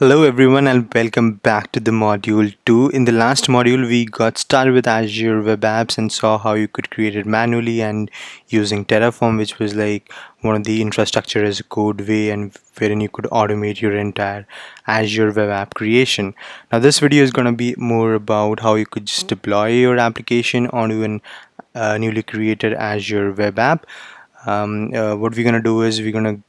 Hello everyone and welcome back to the module 2. In the last module we got started with Azure Web Apps and saw how you could create it manually and using Terraform, which was like one of the infrastructure as a code way and wherein you could automate your entire Azure Web App creation. Now this video is going to be more about how you could just deploy your application onto an newly created Azure Web App. What we're going to do is we've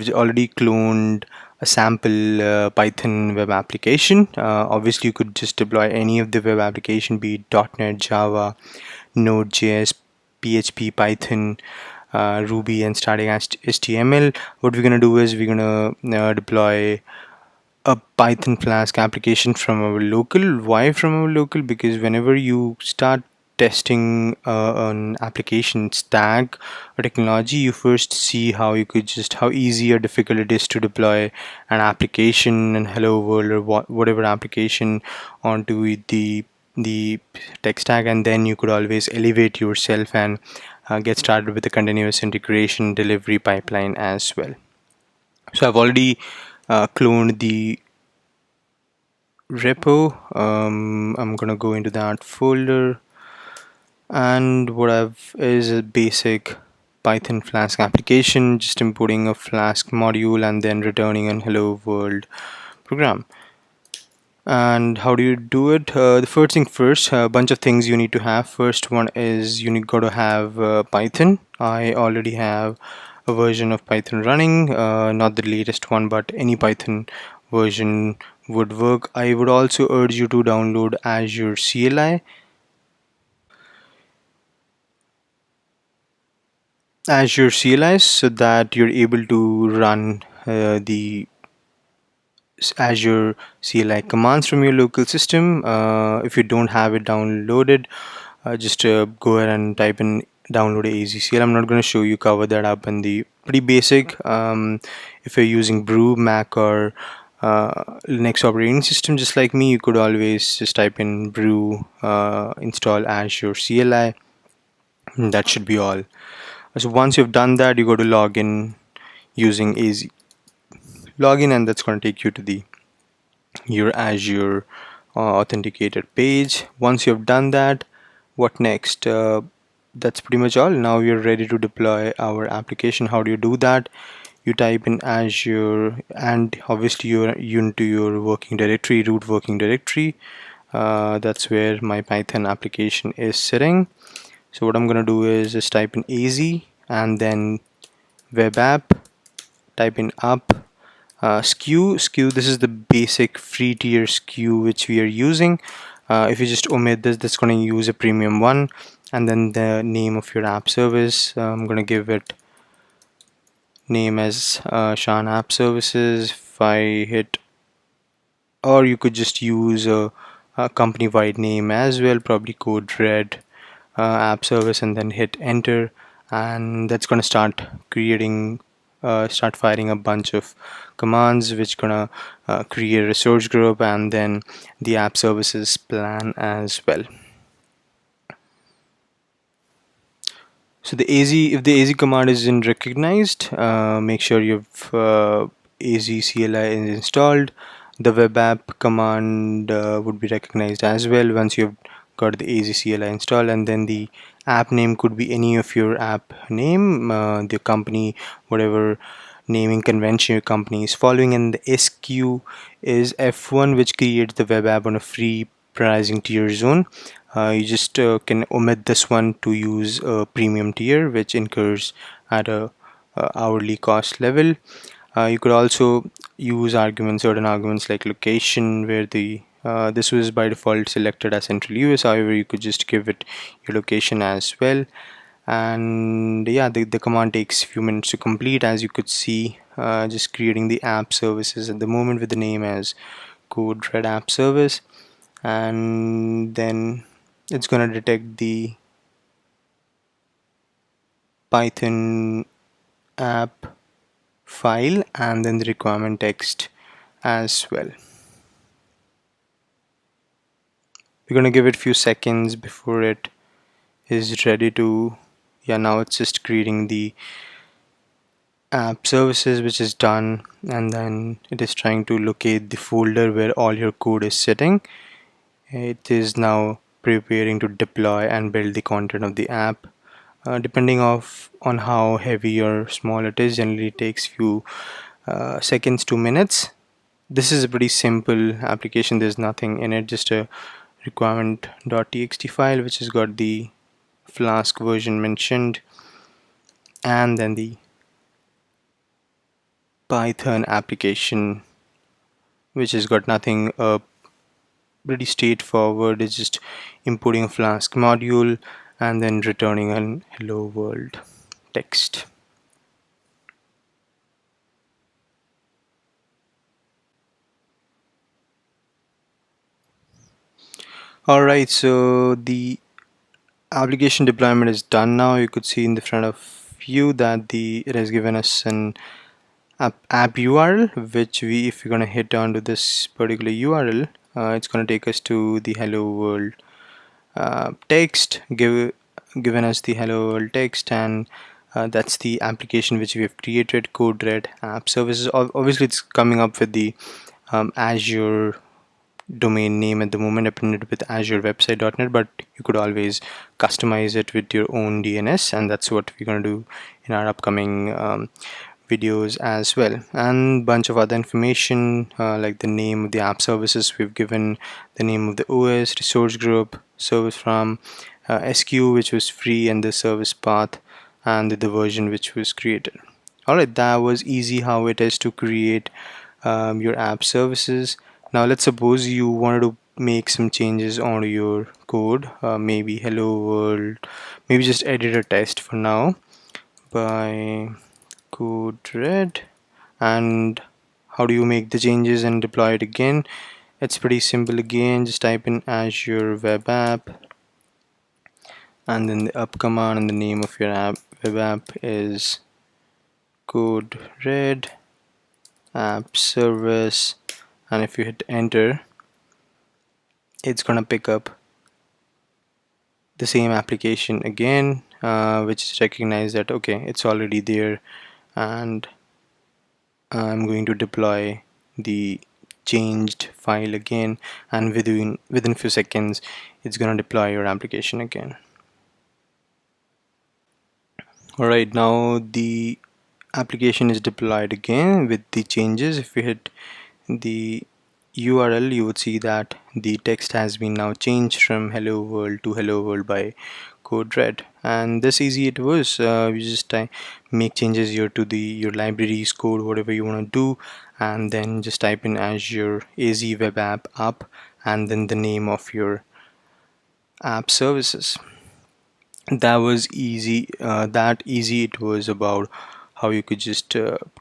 already cloned a sample Python web application. Obviously, you could just deploy any of the web application, be it .NET, Java, Node.js, PHP, Python, Ruby, and starting as HTML. What we're going to do is we're going to deploy a Python Flask application from our local. Why from our local? Because whenever you start testing an application stack or technology, you first see how you could just how easy or difficult it is to deploy an application and hello world or whatever application onto the tech stack, and then you could always elevate yourself and get started with the continuous integration delivery pipeline as well. So I've already cloned the repo. I'm gonna go into that folder, and what I've is a basic Python Flask application, just importing a Flask module and then returning an hello world program. And how do you do it? The first thing first, a bunch of things you need to have. First one is you need got to have Python. I already have a version of Python running, not the latest one, but any Python version would work. I would also urge you to download Azure CLI. Azure CLI so that you're able to run the Azure CLI commands from your local system. If you don't have it downloaded, just go ahead and type in download AZCL. I'm not going to show you, cover that up in the pretty basic. If you're using Brew, Mac, or Linux operating system, just like me, you could always just type in Brew, install Azure CLI. And that should be all. So once you've done that, you go to login using AZ login, and that's going to take you to the your Azure authenticated page. Once you've done that, what next? That's pretty much all. Now we're ready to deploy our application. How do you do that? You type in Azure, and obviously you're into your working directory, root working directory. That's where my Python application is sitting. So what I'm gonna do is just type in AZ and then web app, type in up, SKU. This is the basic free tier SKU which we are using. If you just omit this, that's going to use a premium one, and then the name of your app service. I'm going to give it name as Shan App Services. If I hit, or you could just use a company-wide name as well, probably code red app service, and then hit enter, and that's going to start creating start firing a bunch of commands which gonna create a resource group and then the app services plan as well. So the AZ, if the AZ command isn't recognized, make sure you've AZ CLI is installed. The web app command would be recognized as well once you've got the AZ CLI installed, and then the app name could be any of your app name, the company, whatever naming convention your company is following, and the SQ is F1, which creates the web app on a free pricing tier zone. You just can omit this one to use a premium tier, which incurs at a hourly cost level. You could also use arguments, certain arguments like location, where the this was by default selected as Central US. However, you could just give it your location as well. And yeah, the command takes a few minutes to complete, as you could see, just creating the app services at the moment with the name as code red app service, and then it's going to detect the Python app file and then the requirement text as well. We're going to give it a few seconds before it is ready to, yeah, now it's just creating the app services, which is done, and then it is trying to locate the folder where all your code is sitting. It is now preparing to deploy and build the content of the app. Depending on how heavy or small it is, generally takes few seconds to minutes. This is a pretty simple application. There's nothing in it, just a requirement.txt file which has got the Flask version mentioned, and then the Python application which has got nothing, pretty straightforward. It's just importing a Flask module and then returning an hello world text. Alright, so the application deployment is done now. You could see in the front of you that it has given us an app URL, which if we're going to hit onto this particular URL, it's going to take us to the hello world text, given us the hello world text, and that's the application which we have created, CodeRed app services. Obviously it's coming up with the Azure domain name at the moment. I printed it with azurewebsite.net, but you could always customize it with your own DNS, and that's what we're going to do in our upcoming videos as well. And bunch of other information, like the name of the app services. We've given the name of the OS, resource group, service from, SQ which was free, and the service path, and the version which was created. Alright, that was easy how it is to create your app services. Now let's suppose you wanted to make some changes on your code, maybe hello world, maybe just edit a test for now by CodeRed. And how do you make the changes and deploy it again? It's pretty simple again. Just type in Azure web app and then the up command, and the name of your web app is CodeRed app service, and if you hit enter, it's gonna pick up the same application again, which is recognize that okay, it's already there, and I'm going to deploy the changed file again, and within few seconds it's gonna deploy your application again. Alright, now the application is deployed again with the changes. If we hit the URL, you would see that the text has been now changed from hello world to hello world by CodeRed. And this easy it was. You just make changes here to your libraries code, whatever you want to do, and then just type in Azure AZ web app up, and then the name of your app services. That was easy. That easy it was about how you could just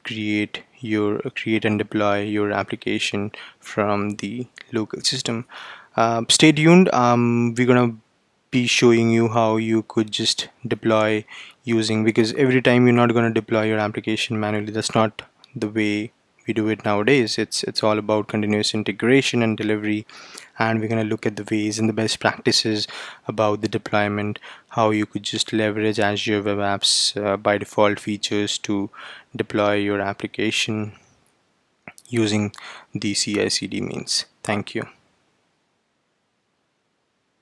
create and deploy your application from the local system. Stay tuned. We're gonna be showing you how you could just deploy using, because every time you're not gonna deploy your application manually. That's not the way we do it nowadays. It's all about continuous integration and delivery, and we're going to look at the ways and the best practices about the deployment, how you could just leverage Azure Web Apps by default features to deploy your application using the CI/CD means. Thank you.